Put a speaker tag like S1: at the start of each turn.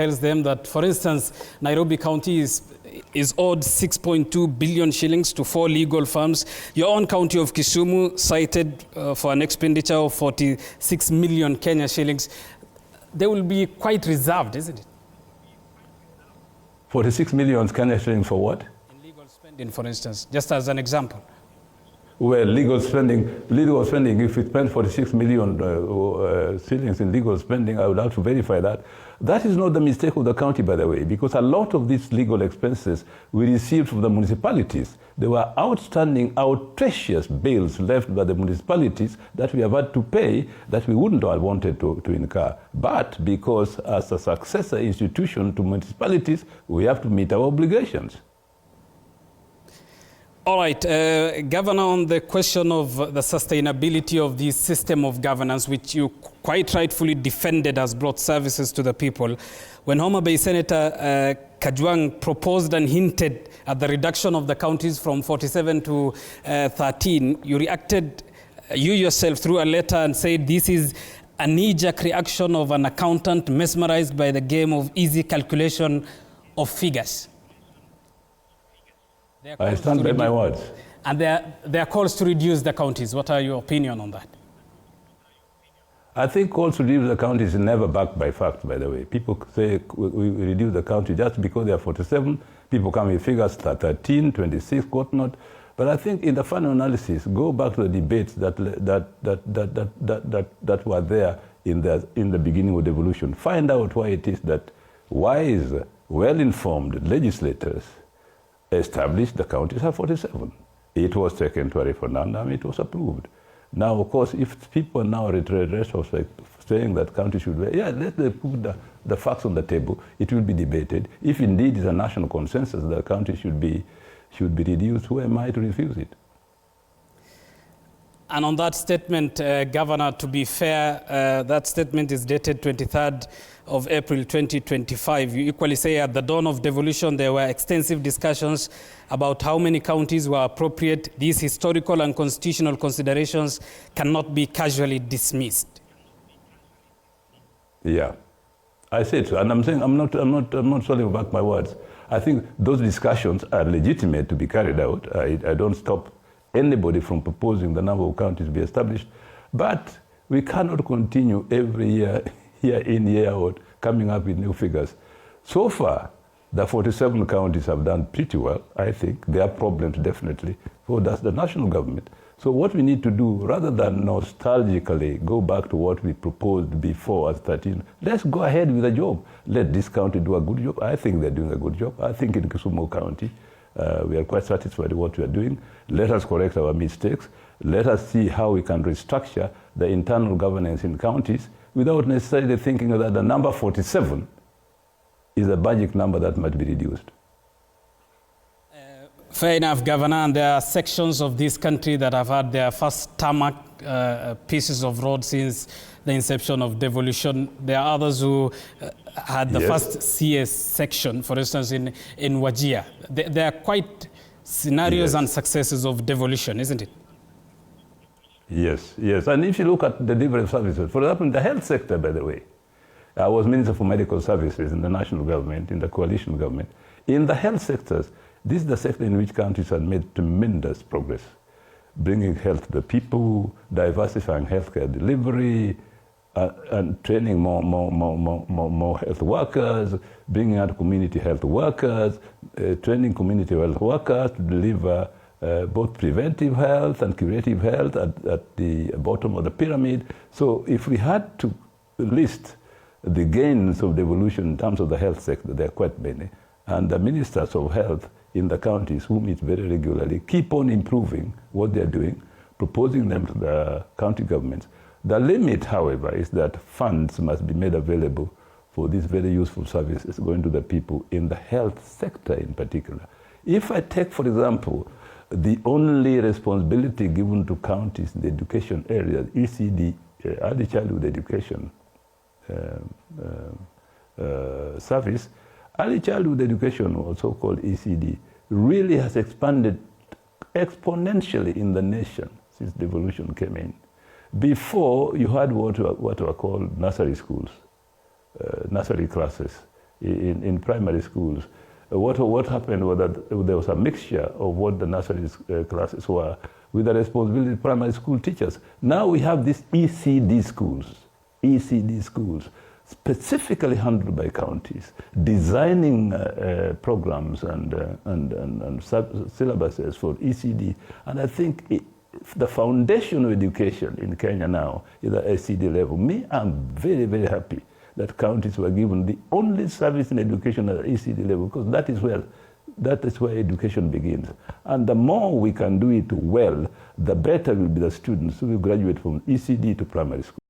S1: tells them that, for instance, Nairobi County is owed 6.2 billion shillings to 4 legal firms. Your own county of Kisumu cited for an expenditure of 46 million Kenya shillings. They will be quite reserved, isn't it?
S2: 46 million Kenya shillings for what?
S1: In legal spending, for instance, just as an example.
S2: Well, legal spending, if we spend 46 million shillings in legal spending, I would have to verify that. That is not the mistake of the county, by the way, because a lot of these legal expenses we received from the municipalities. There were outstanding, outrageous bills left by the municipalities that we have had to pay that we wouldn't have wanted to incur. But because as a successor institution to municipalities, we have to meet our obligations.
S1: All right, Governor, on the question of the sustainability of the system of governance, which you quite rightfully defended as brought services to the people, when Homa Bay Senator Kajwang proposed and hinted at the reduction of the counties from 47 to 13, you reacted, you yourself, through a letter and said this is a knee-jerk reaction of an accountant mesmerized by the game of easy calculation of figures.
S2: I stand by my words.
S1: And there are calls to reduce the counties. What are your opinion on that?
S2: I think calls to reduce the counties is never backed by facts, by the way. People say we reduce the county just because they are 47. People come with figures 13, 26, whatnot. But I think in the final analysis, go back to the debates that were there in the beginning of devolution. Find out why it is that wise, well-informed legislators established the counties at 47. It was taken to a referendum, it was approved. Now, of course, if people now retrospect saying that counties should be, yeah, let's put the facts on the table, it will be debated. If indeed it's a national consensus that counties should be reduced, who am I to refuse it?
S1: And on that statement, Governor, to be fair, that statement is dated 23rd of April 2025. You equally say at the dawn of devolution, there were extensive discussions about how many counties were appropriate. These historical and constitutional considerations cannot be casually dismissed.
S2: Yeah, I said so, and I'm saying I'm not selling back my words. I think those discussions are legitimate to be carried out. I don't stop anybody from proposing the number of counties be established, but we cannot continue every year, year in, year out, coming up with new figures. So far, the 47 counties have done pretty well, I think. There are problems, definitely. So that's the national government. So what we need to do, rather than nostalgically go back to what we proposed before as 13, let's go ahead with the job. Let this county do a good job. I think they're doing a good job. I think in Kisumu County, we are quite satisfied with what we are doing. Let us correct our mistakes. Let us see how we can restructure the internal governance in counties without necessarily thinking that the number 47 is a magic number that might be reduced.
S1: Fair enough, Governor. And there are sections of this country that have had their first tarmac pieces of road since the inception of devolution. There are others who had the first CS section, for instance, in Wajir. There are quite scenarios and successes of devolution, isn't it?
S2: Yes, yes. And if you look at the different services, for example, in the health sector, by the way, I was Minister for Medical Services in the national government, in the coalition government. In the health sectors, this is the sector in which countries have made tremendous progress, bringing health to the people, diversifying healthcare delivery, and training more health workers, bringing out community health workers, training community health workers to deliver both preventive health and curative health at the bottom of the pyramid. So if we had to list the gains of devolution in terms of the health sector, there are quite many. And the ministers of health in the counties who meet very regularly keep on improving what they're doing, proposing them to the county governments. The limit, however, is that funds must be made available for these very useful services going to the people in the health sector in particular. If I take, for example, the only responsibility given to counties in the education area, ECD, early childhood education service, early childhood education, also called ECD, really has expanded exponentially in the nation since devolution came in. Before, you had what were called nursery schools, nursery classes. in primary schools. What happened was that there was a mixture of what the nursery classes were with the responsibility of primary school teachers. Now we have these ECD schools, specifically handled by counties, designing programs and syllabuses for ECD. And I think the foundation of education in Kenya now is at ECD level. Me, I'm very, very happy that counties were given the only service in education at ECD level, because that is where education begins. And the more we can do it well, the better will be the students who will graduate from ECD to primary school.